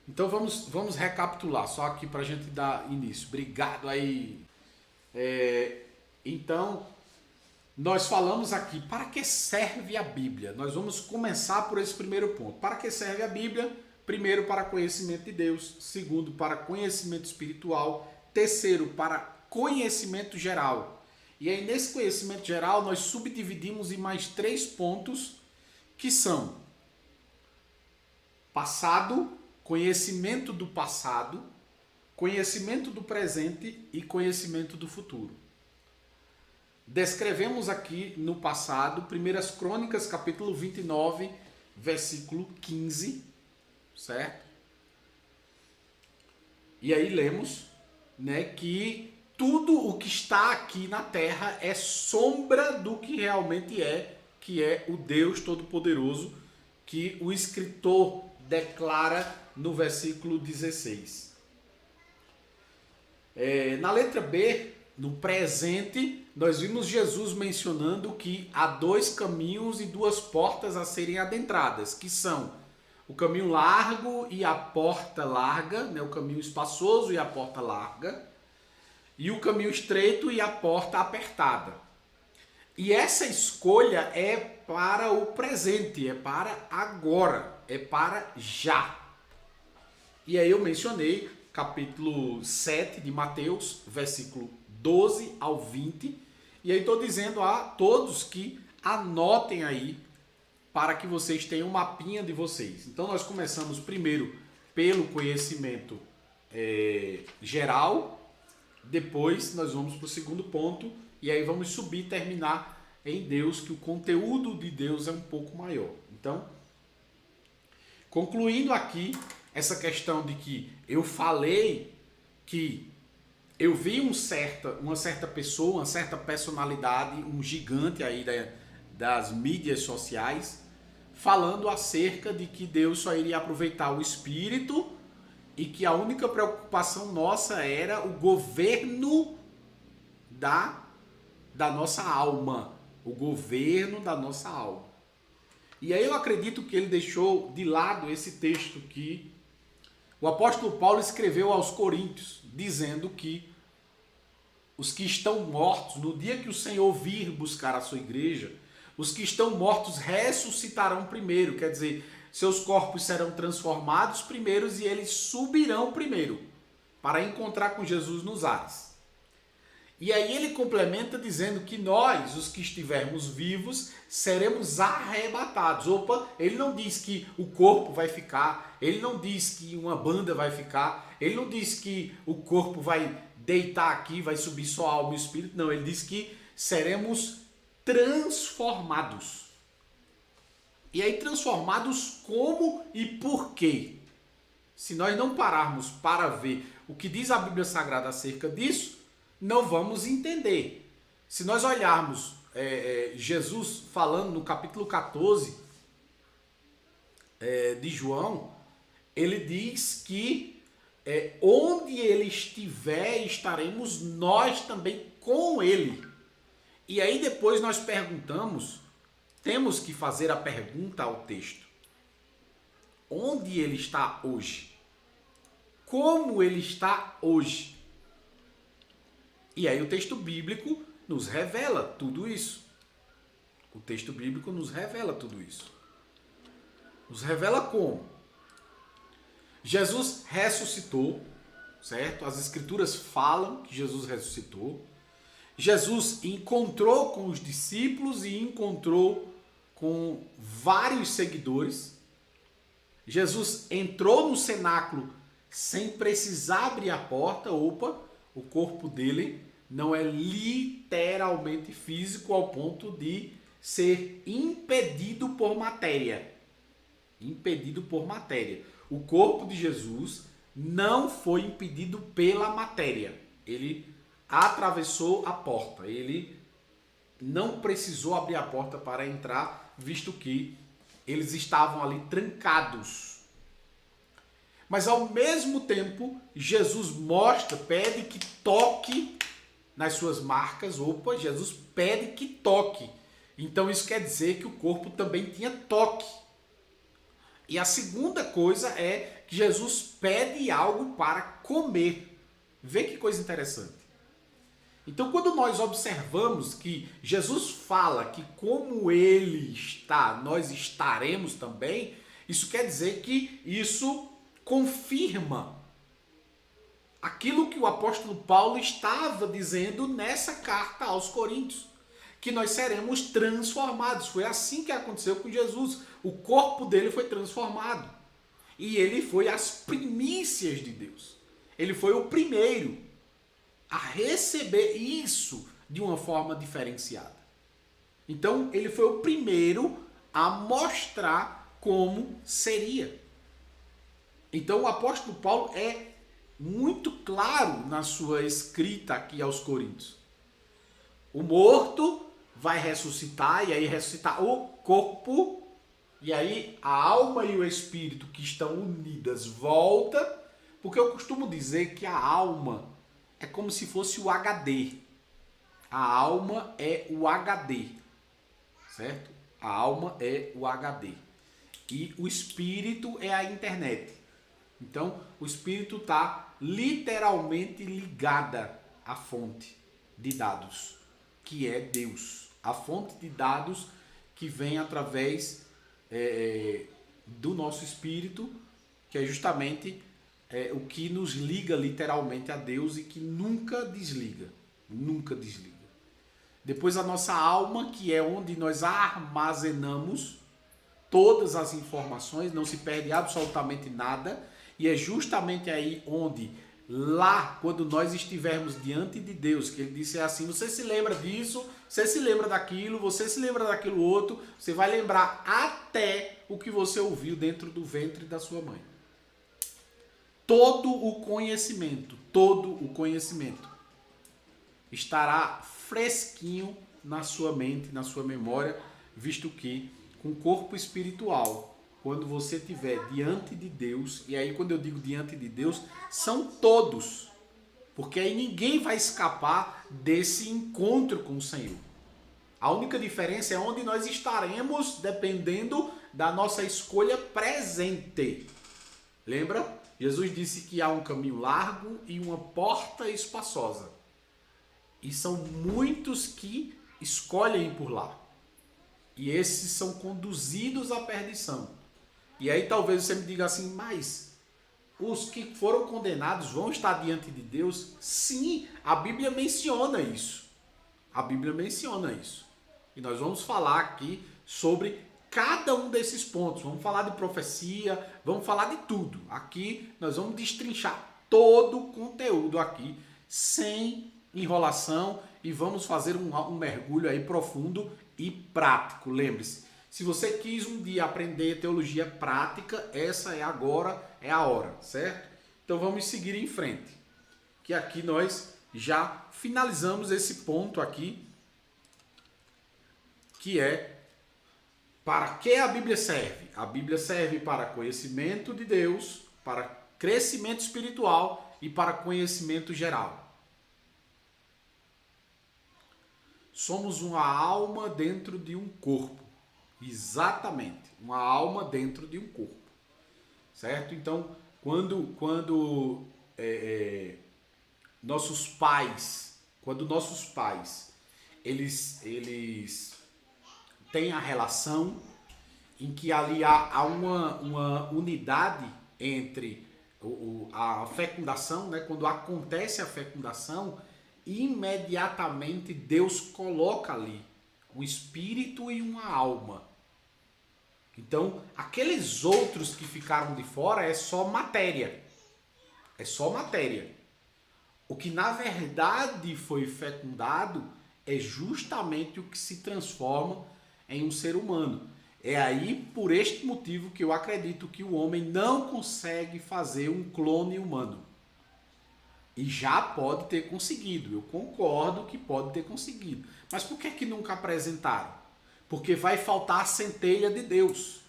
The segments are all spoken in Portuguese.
Então vamos recapitular, só aqui para a gente dar início. Obrigado aí. Então, nós falamos aqui para que serve a Bíblia. Nós vamos começar por esse primeiro ponto. Para que serve a Bíblia? Primeiro, para conhecimento de Deus. Segundo, para conhecimento espiritual. Terceiro, para conhecimento geral. E aí, nesse conhecimento geral, nós subdividimos em mais 3 pontos, que são passado, conhecimento do passado, conhecimento do presente e conhecimento do futuro. Descrevemos aqui no passado, 1 Crônicas, capítulo 29, versículo 15, certo? E aí lemos, né, que tudo o que está aqui na terra é sombra do que realmente é, que é o Deus Todo-Poderoso, que o escritor declara no versículo 16. Na letra B, no presente, nós vimos Jesus mencionando que há 2 caminhos e 2 portas a serem adentradas, que são o caminho largo e a porta larga, né? O caminho espaçoso e a porta larga, e o caminho estreito e a porta apertada. E essa escolha é para o presente, é para agora, é para já. E aí eu mencionei capítulo 7 de Mateus, versículo 12 ao 20. E aí estou dizendo a todos que anotem aí para que vocês tenham um mapinha de vocês. Então nós começamos primeiro pelo conhecimento geral, depois nós vamos para o segundo ponto e aí vamos subir e terminar em Deus, que o conteúdo de Deus é um pouco maior. Então, concluindo aqui essa questão de que eu falei que eu vi uma certa pessoa, uma certa personalidade, um gigante aí das mídias sociais, falando acerca de que Deus só iria aproveitar o Espírito e que a única preocupação nossa era o governo da nossa alma. O governo da nossa alma. E aí eu acredito que ele deixou de lado esse texto que o apóstolo Paulo escreveu aos Coríntios, dizendo que os que estão mortos, no dia que o Senhor vir buscar a sua igreja, os que estão mortos ressuscitarão primeiro, quer dizer, seus corpos serão transformados primeiros e eles subirão primeiro, para encontrar com Jesus nos ares. E aí ele complementa dizendo que nós, os que estivermos vivos, seremos arrebatados. Opa, ele não diz que o corpo vai ficar, ele não diz que uma banda vai ficar, ele não diz que o corpo vai deitar aqui, vai subir só a alma e o espírito. Não, ele diz que seremos transformados. E aí transformados como e por quê? Se nós não pararmos para ver o que diz a Bíblia Sagrada acerca disso, não vamos entender. Se nós olharmos Jesus falando no capítulo 14 de João, ele diz que onde ele estiver, estaremos nós também com ele. E aí depois nós perguntamos, temos que fazer a pergunta ao texto. Onde ele está hoje? Como ele está hoje? E aí o texto bíblico nos revela tudo isso. O texto bíblico nos revela tudo isso. Nos revela como? Jesus ressuscitou, certo? As escrituras falam que Jesus ressuscitou. Jesus encontrou com os discípulos e encontrou com vários seguidores. Jesus entrou no cenáculo sem precisar abrir a porta. Opa, o corpo dele não é literalmente físico ao ponto de ser impedido por matéria. Impedido por matéria. O corpo de Jesus não foi impedido pela matéria. Ele atravessou a porta. Ele não precisou abrir a porta para entrar, visto que eles estavam ali trancados. Mas ao mesmo tempo, Jesus pede que toque nas suas marcas. Opa, Jesus pede que toque. Então isso quer dizer que o corpo também tinha toque. E a segunda coisa é que Jesus pede algo para comer. Vê que coisa interessante. Então, quando nós observamos que Jesus fala que como ele está, nós estaremos também, isso quer dizer que isso confirma aquilo que o apóstolo Paulo estava dizendo nessa carta aos Coríntios, que nós seremos transformados. Foi assim que aconteceu com Jesus. O corpo dele foi transformado. E ele foi as primícias de Deus. Ele foi o primeiro a receber isso de uma forma diferenciada. Então, ele foi o primeiro a mostrar como seria. Então, o apóstolo Paulo é muito claro na sua escrita aqui aos Coríntios. O morto vai ressuscitar, e aí ressuscitar o corpo, e aí a alma e o espírito que estão unidas volta, porque eu costumo dizer que a alma é como se fosse o HD. A alma é o HD, certo? A alma é o HD. E o espírito é a internet. Então, o espírito está literalmente ligada à fonte de dados, que é Deus. A fonte de dados que vem através do nosso espírito, que é justamente o que nos liga literalmente a Deus e que nunca desliga. Nunca desliga. Depois a nossa alma, que é onde nós armazenamos todas as informações, não se perde absolutamente nada. E é justamente aí onde, lá, quando nós estivermos diante de Deus, que ele disse assim, você se lembra disso, você se lembra daquilo, você se lembra daquilo outro, você vai lembrar até o que você ouviu dentro do ventre da sua mãe. Todo o conhecimento estará fresquinho na sua mente, na sua memória, visto que com o corpo espiritual, quando você estiver diante de Deus, e aí quando eu digo diante de Deus, são todos, porque aí ninguém vai escapar desse encontro com o Senhor. A única diferença é onde nós estaremos dependendo da nossa escolha presente. Lembra? Jesus disse que há um caminho largo e uma porta espaçosa. E são muitos que escolhem por lá. E esses são conduzidos à perdição. E aí talvez você me diga assim, mas os que foram condenados vão estar diante de Deus? Sim, a Bíblia menciona isso. A Bíblia menciona isso. E nós vamos falar aqui sobre cada um desses pontos. Vamos falar de profecia, vamos falar de tudo. Aqui nós vamos destrinchar todo o conteúdo aqui, sem enrolação, e vamos fazer um mergulho aí profundo e prático. Lembre-se, se você quis um dia aprender teologia prática, essa é agora, é a hora, certo? Então vamos seguir em frente, que aqui nós já finalizamos esse ponto aqui, que é para que a Bíblia serve? A Bíblia serve para conhecimento de Deus, para crescimento espiritual e para conhecimento geral. Somos uma alma dentro de um corpo. Exatamente, uma alma dentro de um corpo. Certo? Então, quando nossos pais, eles têm a relação em que ali há uma unidade entre a fecundação, né? Quando acontece a fecundação, imediatamente Deus coloca ali um espírito e uma alma. Então, aqueles outros que ficaram de fora é só matéria. É só matéria. O que na verdade foi fecundado é justamente o que se transforma em um ser humano. É aí, por este motivo, que eu acredito que o homem não consegue fazer um clone humano. E já pode ter conseguido. Eu concordo que pode ter conseguido. Mas por que nunca apresentaram? Porque vai faltar a centelha de Deus.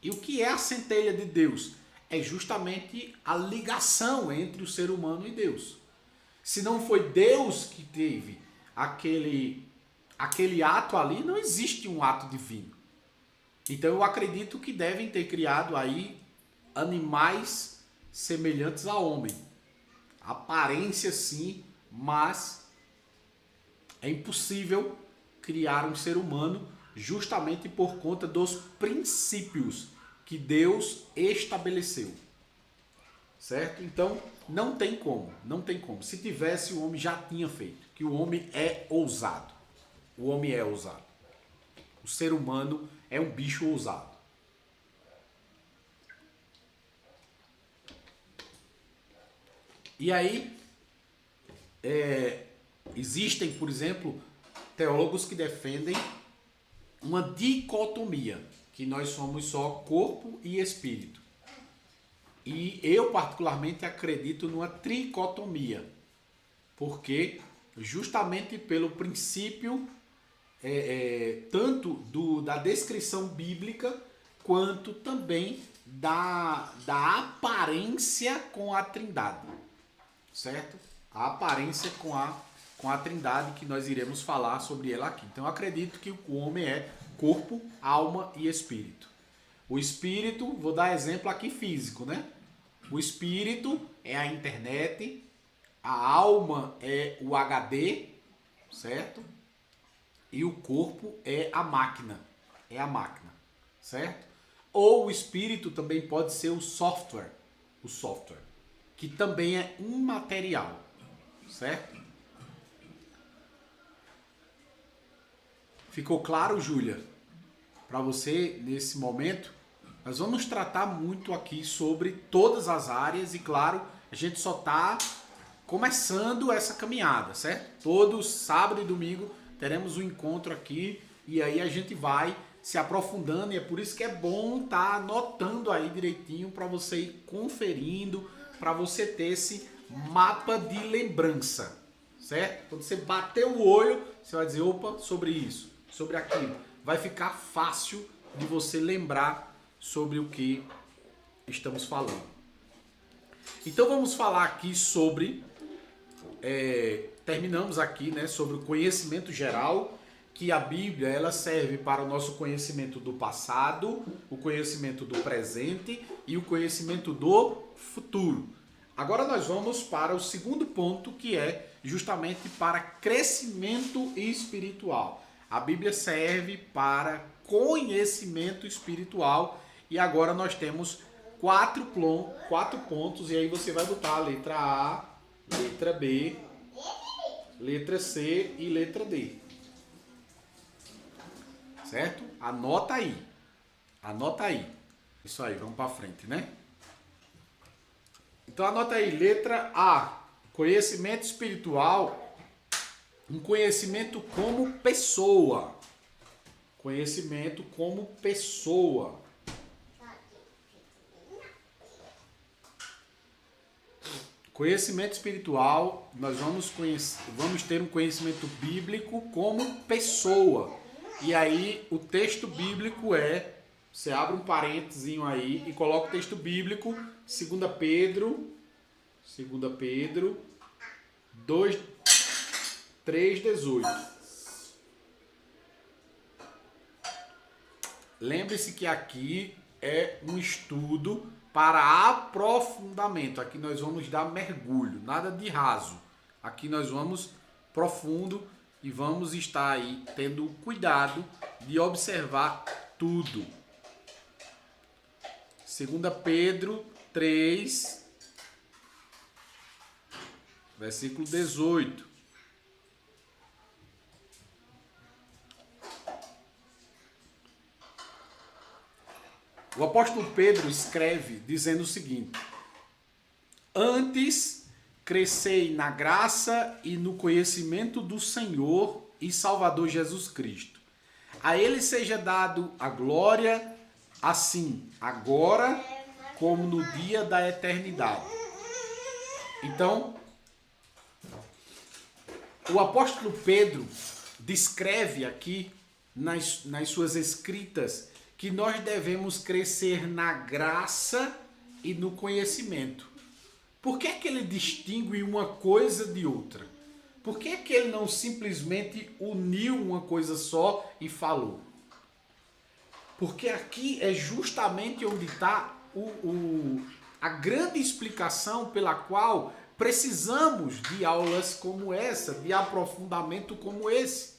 E o que é a centelha de Deus? É justamente a ligação entre o ser humano e Deus. Se não foi Deus que teve aquele ato ali, não existe um ato divino. Então eu acredito que devem ter criado aí animais semelhantes ao homem. Aparência sim, mas é impossível criar um ser humano justamente por conta dos princípios que Deus estabeleceu. Certo? Então, não tem como, não tem como. Se tivesse, o homem já tinha feito, que o homem é ousado. O homem é ousado. O ser humano é um bicho ousado. E aí, existem, por exemplo, teólogos que defendem uma dicotomia, que nós somos só corpo e espírito. E eu particularmente acredito numa tricotomia, porque justamente pelo princípio tanto da descrição bíblica, quanto também da aparência com a Trindade, certo? A aparência com a Trindade, que nós iremos falar sobre ela aqui. Então eu acredito que o homem é corpo, alma e espírito. O espírito, vou dar exemplo aqui físico, né? O espírito é a internet, a alma é o HD, certo? E o corpo é a máquina, certo? Ou o espírito também pode ser o software, que também é imaterial, certo? Ficou claro, Júlia? Para você, nesse momento, nós vamos tratar muito aqui sobre todas as áreas e, claro, a gente só está começando essa caminhada, certo? Todo sábado e domingo teremos um encontro aqui e aí a gente vai se aprofundando e é por isso que é bom estar anotando aí direitinho para você ir conferindo, para você ter esse mapa de lembrança, certo? Quando você bater o olho, você vai dizer, opa, sobre isso, sobre aquilo. Vai ficar fácil de você lembrar sobre o que estamos falando. Então vamos falar aqui sobre, terminamos aqui, né, sobre o conhecimento geral, que a Bíblia ela serve para o nosso conhecimento do passado, o conhecimento do presente e o conhecimento do futuro. Agora nós vamos para o segundo ponto, que é justamente para crescimento espiritual. A Bíblia serve para conhecimento espiritual e agora nós temos quatro pontos e aí você vai botar a letra A, letra B, letra C e letra D. Certo? Anota aí. Anota aí. Isso aí, vamos para frente, né? Então anota aí, letra A, conhecimento espiritual, um conhecimento como pessoa. Conhecimento como pessoa. Conhecimento espiritual, nós vamos ter um conhecimento bíblico como pessoa. E aí o texto bíblico você abre um parênteses aí e coloca o texto bíblico, 2 Pedro 2, 3, 18. Lembre-se que aqui é um estudo para aprofundamento. Aqui nós vamos dar mergulho, nada de raso. Aqui nós vamos profundo e vamos estar aí tendo cuidado de observar tudo. 2 Pedro 3, versículo 18. O apóstolo Pedro escreve dizendo o seguinte: antes crescei na graça e no conhecimento do Senhor e Salvador Jesus Cristo. A ele seja dado a glória, assim, agora, como no dia da eternidade. Então, o apóstolo Pedro descreve aqui nas suas escritas que nós devemos crescer na graça e no conhecimento. Por que é que ele distingue uma coisa de outra? Por que é que ele não simplesmente uniu uma coisa só e falou? Porque aqui é justamente onde está a grande explicação pela qual precisamos de aulas como essa, de aprofundamento como esse.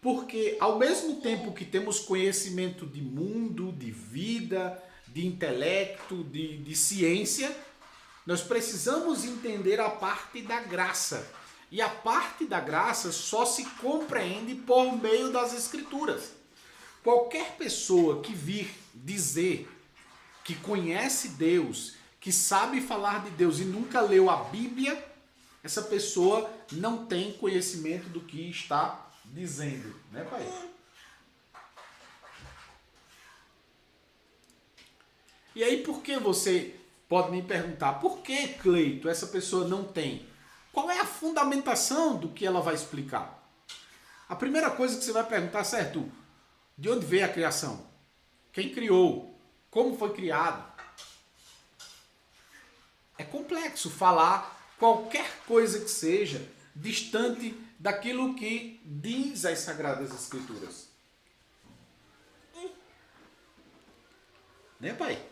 Porque ao mesmo tempo que temos conhecimento de mundo, de vida, de intelecto, de ciência, nós precisamos entender a parte da graça. E a parte da graça só se compreende por meio das Escrituras. Qualquer pessoa que vir dizer que conhece Deus, que sabe falar de Deus e nunca leu a Bíblia, essa pessoa não tem conhecimento do que está dizendo, né, pai? E aí, por que você pode me perguntar, por que, Cleito, essa pessoa não tem? Qual é a fundamentação do que ela vai explicar? A primeira coisa que você vai perguntar, certo? De onde veio a criação? Quem criou? Como foi criado? É complexo falar qualquer coisa que seja distante daquilo que diz as Sagradas Escrituras. Né, pai?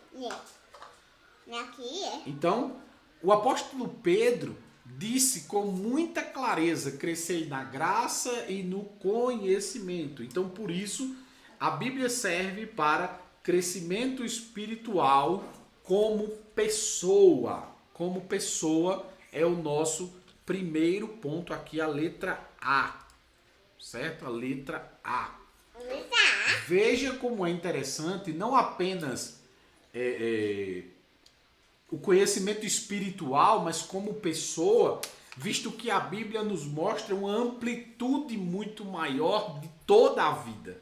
Aqui é. Então, o apóstolo Pedro disse com muita clareza, crescei na graça e no conhecimento. Então, por isso, a Bíblia serve para crescimento espiritual como pessoa. Como pessoa é o nosso primeiro ponto aqui, a letra A. Certo? A letra A. Veja como é interessante, não apenas o conhecimento espiritual, mas como pessoa, visto que a Bíblia nos mostra uma amplitude muito maior de toda a vida.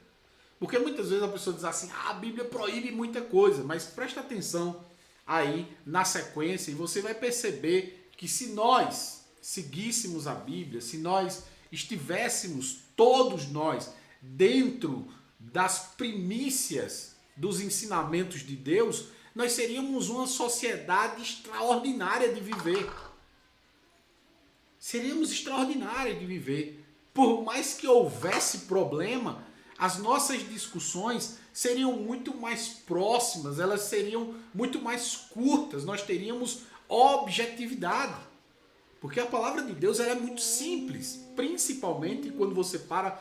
Porque muitas vezes a pessoa diz assim, a Bíblia proíbe muita coisa, mas presta atenção aí na sequência e você vai perceber que se nós seguíssemos a Bíblia, se nós estivéssemos, todos nós, dentro das primícias dos ensinamentos de Deus, nós seríamos uma sociedade extraordinária de viver. Seríamos extraordinários de viver. Por mais que houvesse problema, as nossas discussões seriam muito mais próximas, elas seriam muito mais curtas, nós teríamos objetividade. Porque a palavra de Deus ela é muito simples, principalmente quando você para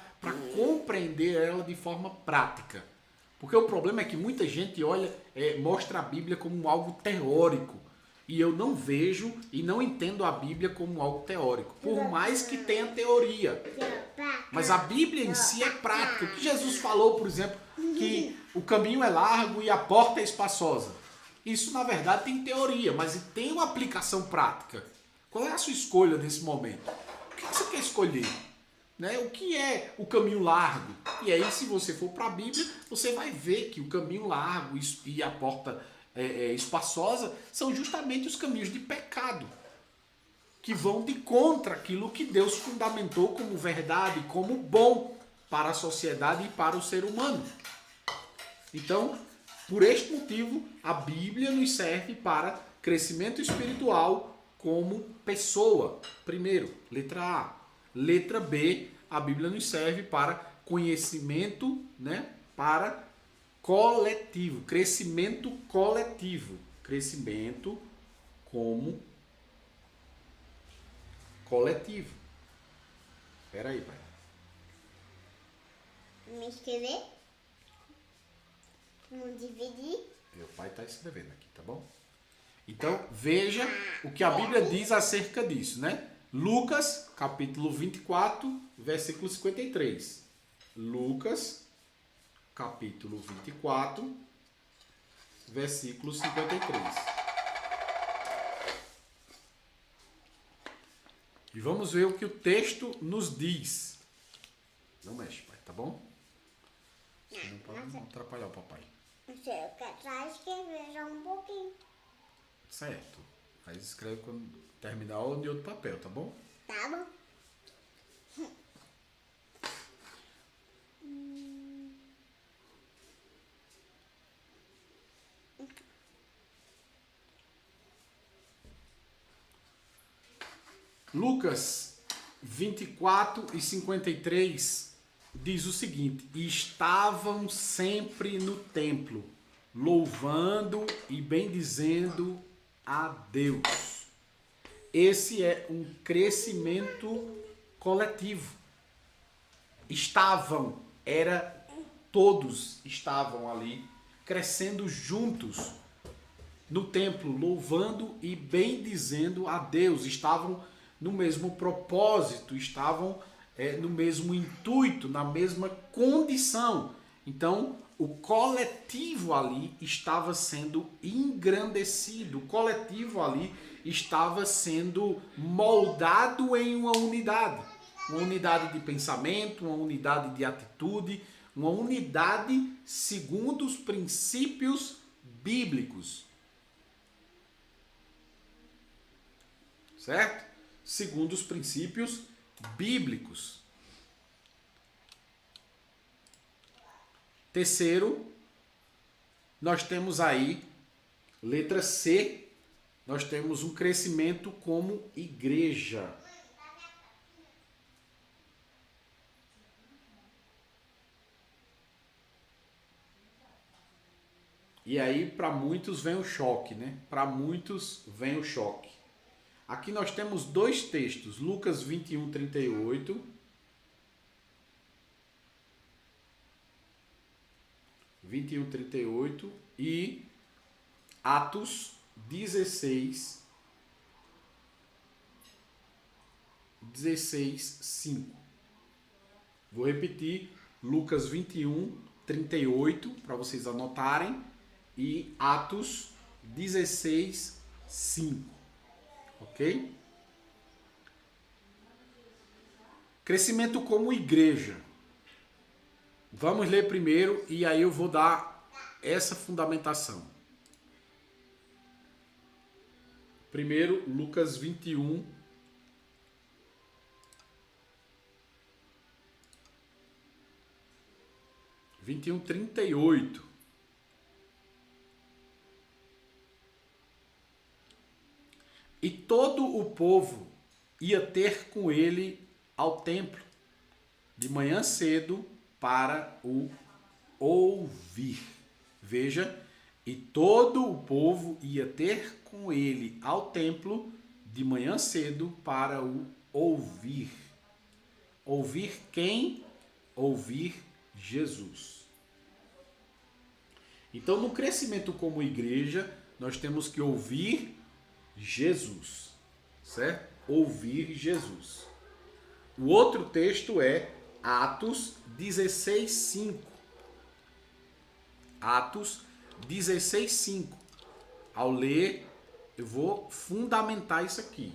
compreender ela de forma prática. Porque o problema é que muita gente mostra a Bíblia como algo teórico. E eu não vejo e não entendo a Bíblia como algo teórico. Por mais que tenha teoria. Mas a Bíblia em si é prática. O que Jesus falou, por exemplo, que o caminho é largo e a porta é espaçosa. Isso, na verdade, tem teoria, mas tem uma aplicação prática. Qual é a sua escolha nesse momento? O que você quer escolher? Né? O que é o caminho largo? E aí, se você for para a Bíblia, você vai ver que o caminho largo e a porta espaçosa são justamente os caminhos de pecado, que vão de contra aquilo que Deus fundamentou como verdade, como bom para a sociedade e para o ser humano. Então, por este motivo, a Bíblia nos serve para crescimento espiritual como pessoa. Primeiro, letra A. Letra B, a Bíblia nos serve para conhecimento, né? Para coletivo, crescimento coletivo. Crescimento como coletivo. Espera aí, pai. Me escrever? Não dividir? Meu pai está escrevendo aqui, tá bom? Então, veja o que a Bíblia diz acerca disso, né? Lucas, capítulo 24, versículo 53. Lucas, capítulo 24, versículo 53. E vamos ver o que o texto nos diz. Não mexe, pai, tá bom? Não pode atrapalhar o papai. Eu quero só escrever já um pouquinho. Certo. Aí escreve quando terminar ou de outro papel, tá bom? Tá bom. Lucas 24 e 53 diz o seguinte: e estavam sempre no templo, louvando e bendizendo a Deus. Esse é um crescimento coletivo. Estavam, todos estavam ali, crescendo juntos no templo, louvando e bendizendo a Deus. Estavam no mesmo propósito, estavam no mesmo intuito, na mesma condição. Então, o coletivo ali estava sendo engrandecido, o coletivo ali estava sendo moldado em uma unidade de pensamento, uma unidade de atitude, uma unidade segundo os princípios bíblicos. Certo? Segundo os princípios bíblicos. Terceiro, nós temos aí, letra C, nós temos um crescimento como igreja. E aí, para muitos vem o choque, né? Para muitos vem o choque. Aqui nós temos dois textos, Lucas 21, 38. 21, 38 e Atos 16, 5. Vou repetir, Lucas 21, 38, para vocês anotarem, e Atos 16, 5. Ok? Crescimento como igreja. Vamos ler primeiro e aí eu vou dar essa fundamentação. Primeiro, Lucas 21, 38. E todo o povo ia ter com ele ao templo, de manhã cedo, para o ouvir. Veja, e todo o povo ia ter com ele ao templo, de manhã cedo, para o ouvir. Ouvir quem? Ouvir Jesus. Então, no crescimento como igreja, nós temos que ouvir Jesus, certo? Ouvir Jesus. O outro texto é Atos 16, 5. Atos 16, 5. Ao ler, eu vou fundamentar isso aqui,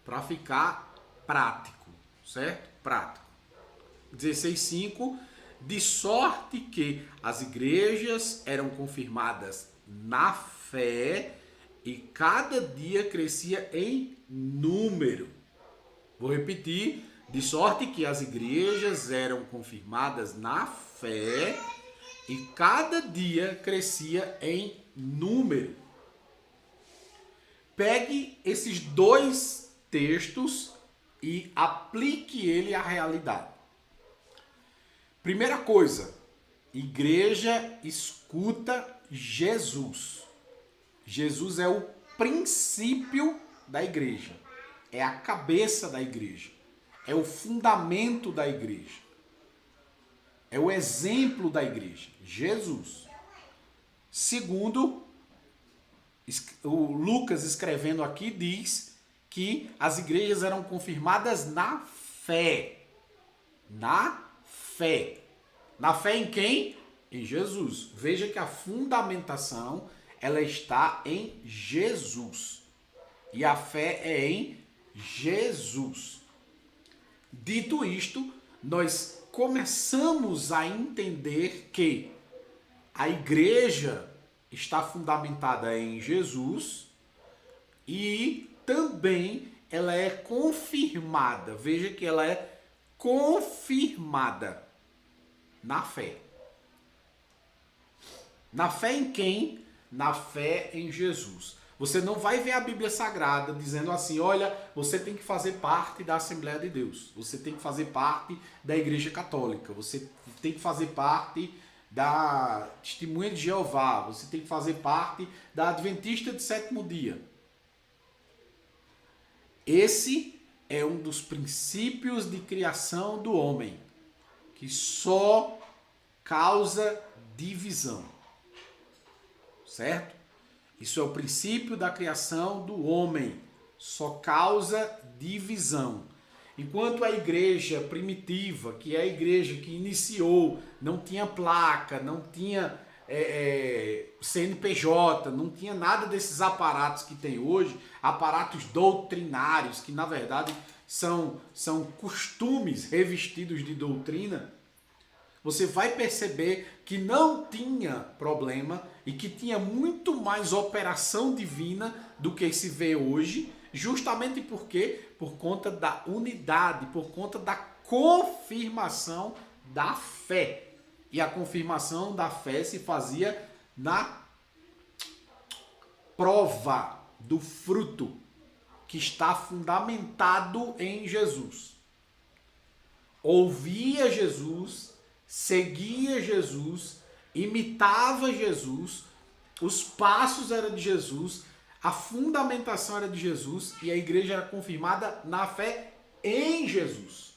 para ficar prático, certo? Prático. 16, 5. De sorte que as igrejas eram confirmadas na fé e cada dia crescia em número. Vou repetir. De sorte que as igrejas eram confirmadas na fé e cada dia crescia em número. Pegue esses dois textos e aplique ele à realidade. Primeira coisa, igreja escuta Jesus. Jesus é o princípio da igreja, é a cabeça da igreja. É o fundamento da igreja. É o exemplo da igreja. Jesus. Segundo, o Lucas escrevendo aqui diz que as igrejas eram confirmadas na fé. Na fé. Na fé em quem? Em Jesus. Veja que a fundamentação ela está em Jesus. E a fé é em Jesus. Dito isto, nós começamos a entender que a igreja está fundamentada em Jesus e também ela é confirmada. Veja que ela é confirmada na fé. Na fé em quem? Na fé em Jesus. Você não vai ver a Bíblia Sagrada dizendo assim, olha, você tem que fazer parte da Assembleia de Deus, você tem que fazer parte da Igreja Católica, você tem que fazer parte da Testemunha de Jeová, você tem que fazer parte da Adventista de Sétimo Dia. Esse é um dos princípios de criação do homem, que só causa divisão. Certo? Isso é o princípio da criação do homem. Só causa divisão. Enquanto a igreja primitiva, que é a igreja que iniciou, não tinha placa, não tinha CNPJ, não tinha nada desses aparatos que tem hoje, aparatos doutrinários, que na verdade são costumes revestidos de doutrina, você vai perceber que não tinha problema e que tinha muito mais operação divina do que se vê hoje, justamente porque por conta da unidade, por conta da confirmação da fé. E a confirmação da fé se fazia na prova do fruto que está fundamentado em Jesus. Ouvia Jesus, seguia Jesus, imitava Jesus, os passos eram de Jesus, a fundamentação era de Jesus e a igreja era confirmada na fé em Jesus.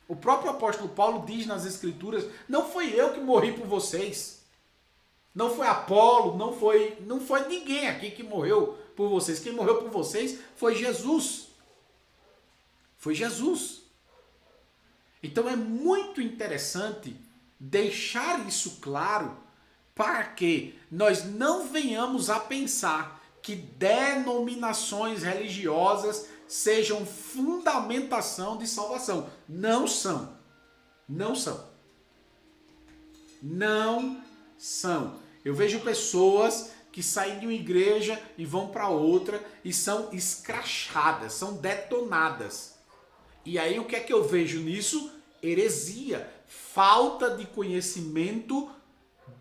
O próprio apóstolo Paulo diz nas Escrituras, não foi eu que morri por vocês, não foi Apolo, não foi ninguém aqui que morreu por vocês, quem morreu por vocês foi Jesus. Foi Jesus. Então é muito interessante deixar isso claro para que nós não venhamos a pensar que denominações religiosas sejam fundamentação de salvação. Não são. Não são. Não são. Eu vejo pessoas que saem de uma igreja e vão para outra e são escrachadas, são detonadas. E aí o que é que eu vejo nisso? Heresia, falta de conhecimento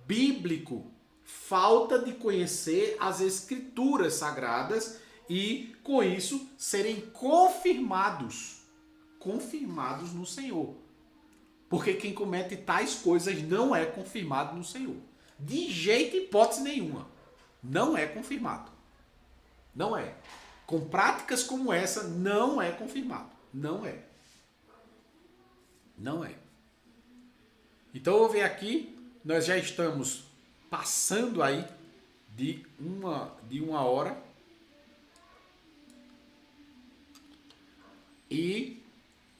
bíblico, falta de conhecer as escrituras sagradas e com isso serem confirmados no Senhor. Porque quem comete tais coisas não é confirmado no Senhor. De jeito e hipótese nenhuma. Não é confirmado. Não é. Com práticas como essa, não é confirmado. Não é. Não é. Então, eu vou ver aqui, nós já estamos passando aí de uma hora. E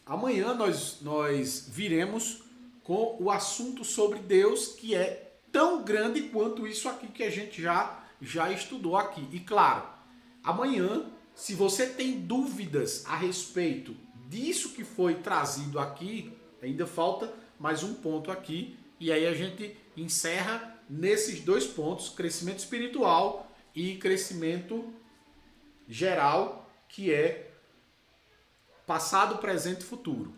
amanhã nós viremos com o assunto sobre Deus, que é tão grande quanto isso aqui que a gente já estudou aqui. E claro, amanhã, se você tem dúvidas a respeito disso que foi trazido aqui, ainda falta mais um ponto aqui, e aí a gente encerra nesses dois pontos, crescimento espiritual e crescimento geral, que é passado, presente e futuro.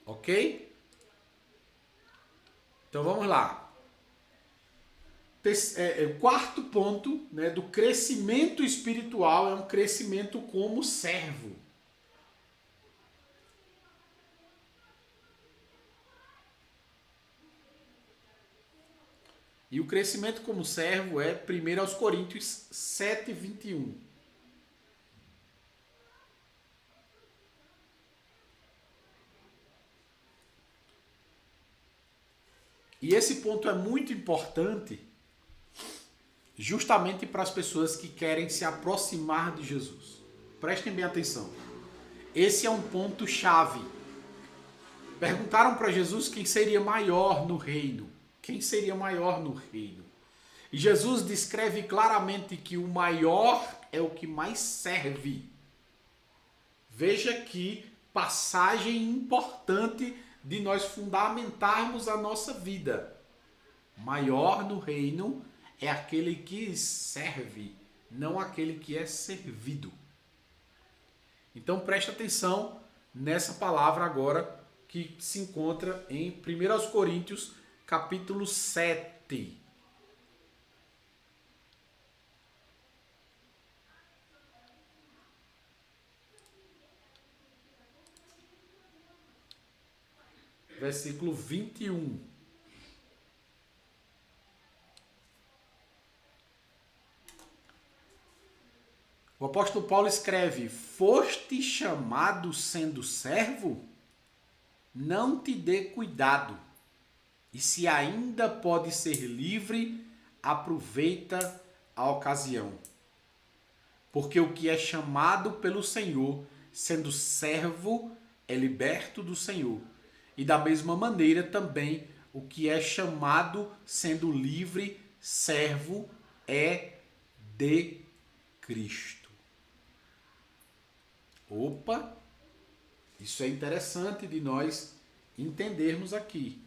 Ok? Então vamos lá. O quarto ponto, né, do crescimento espiritual é um crescimento como servo. E o crescimento como servo é 1 Coríntios 7, 21. E esse ponto é muito importante justamente para as pessoas que querem se aproximar de Jesus. Prestem bem atenção. Esse é um ponto chave. Perguntaram para Jesus quem seria maior no reino. Quem seria maior no reino? E Jesus descreve claramente que o maior é o que mais serve. Veja que passagem importante de nós fundamentarmos a nossa vida. Maior no reino é aquele que serve, não aquele que é servido. Então preste atenção nessa palavra agora que se encontra em 1 Coríntios capítulo 7. versículo 21. O apóstolo Paulo escreve: foste chamado sendo servo? Não te dê cuidado. E se ainda pode ser livre, aproveita a ocasião. Porque o que é chamado pelo Senhor, sendo servo, é liberto do Senhor. E da mesma maneira também, o que é chamado sendo livre, servo, é de Cristo. Opa! Isso é interessante de nós entendermos aqui.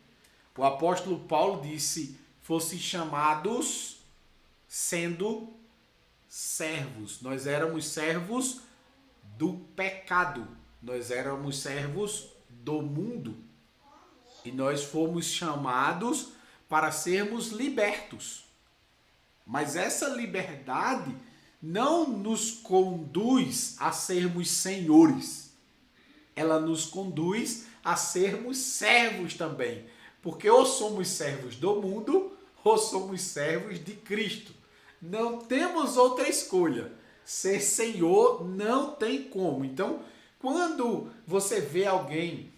O apóstolo Paulo disse: fossem chamados sendo servos. Nós éramos servos do pecado. Nós éramos servos do mundo. E nós fomos chamados para sermos libertos. Mas essa liberdade não nos conduz a sermos senhores. Ela nos conduz a sermos servos também. Porque ou somos servos do mundo, ou somos servos de Cristo. Não temos outra escolha. Ser senhor não tem como. Então, quando você vê alguém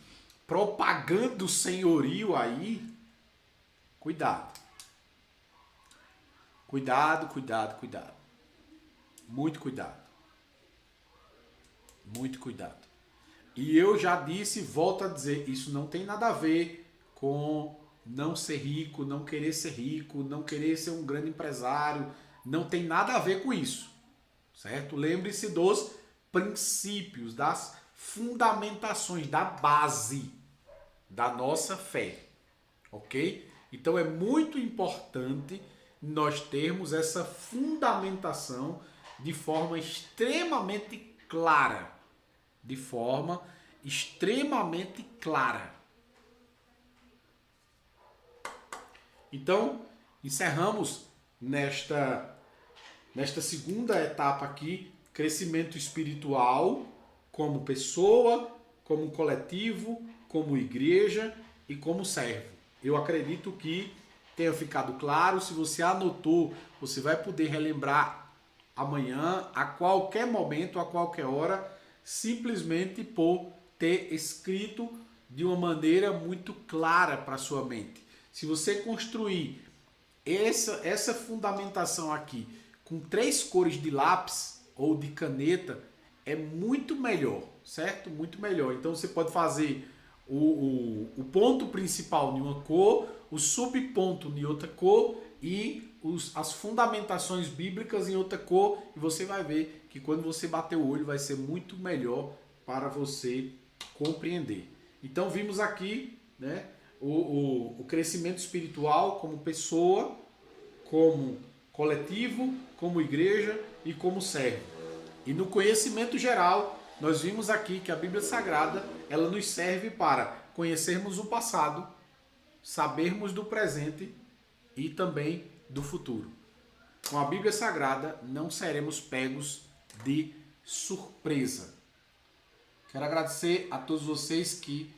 propagando senhorio aí, cuidado. Cuidado, cuidado, cuidado. Muito cuidado. Muito cuidado. E eu já disse e volto a dizer, isso não tem nada a ver com não ser rico, não querer ser rico, não querer ser um grande empresário. Não tem nada a ver com isso. Certo? Lembre-se dos princípios, das fundamentações, da base da nossa fé. Ok? Então é muito importante nós termos essa fundamentação de forma extremamente clara. De forma extremamente clara. Então, encerramos nesta segunda etapa aqui, crescimento espiritual como pessoa, como coletivo, como igreja e como servo. Eu acredito que tenha ficado claro. Se você anotou, você vai poder relembrar amanhã, a qualquer momento, a qualquer hora, simplesmente por ter escrito de uma maneira muito clara para a sua mente. Se você construir essa fundamentação aqui com 3 cores de lápis ou de caneta, é muito melhor, certo? Muito melhor. Então você pode fazer o ponto principal em uma cor, o subponto em outra cor e as fundamentações bíblicas em outra cor, e você vai ver que quando você bater o olho vai ser muito melhor para você compreender. Então vimos aqui, né, o crescimento espiritual como pessoa, como coletivo, como igreja e como servo. E no conhecimento geral, nós vimos aqui que a Bíblia Sagrada, ela nos serve para conhecermos o passado, sabermos do presente e também do futuro. Com a Bíblia Sagrada, não seremos pegos de surpresa. Quero agradecer a todos vocês que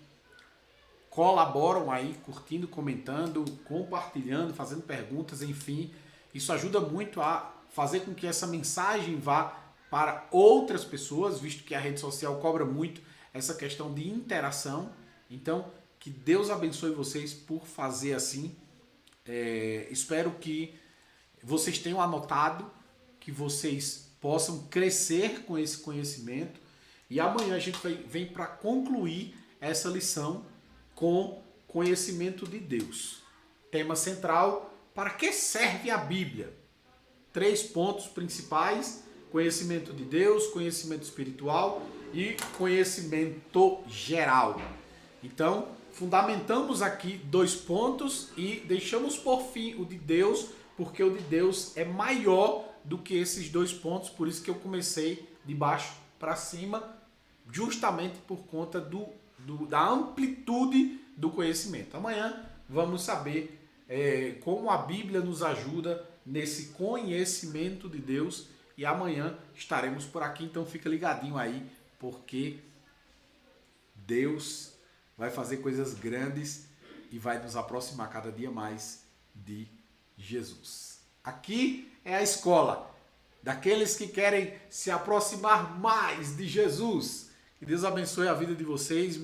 colaboram aí, curtindo, comentando, compartilhando, fazendo perguntas, enfim. Isso ajuda muito a fazer com que essa mensagem vá para outras pessoas, visto que a rede social cobra muito essa questão de interação. Então, que Deus abençoe vocês por fazer assim. Espero que vocês tenham anotado, que vocês possam crescer com esse conhecimento. E amanhã a gente vem para concluir essa lição com conhecimento de Deus. Tema central: para que serve a Bíblia? 3 pontos principais: conhecimento de Deus, conhecimento espiritual e conhecimento geral. Então, fundamentamos aqui 2 pontos e deixamos por fim o de Deus, porque o de Deus é maior do que esses 2 pontos, por isso que eu comecei de baixo para cima, justamente por conta da amplitude do conhecimento. Amanhã vamos saber como a Bíblia nos ajuda nesse conhecimento de Deus, e amanhã estaremos por aqui, então fica ligadinho aí, porque Deus vai fazer coisas grandes e vai nos aproximar cada dia mais de Jesus. Aqui é a escola daqueles que querem se aproximar mais de Jesus. Que Deus abençoe a vida de vocês.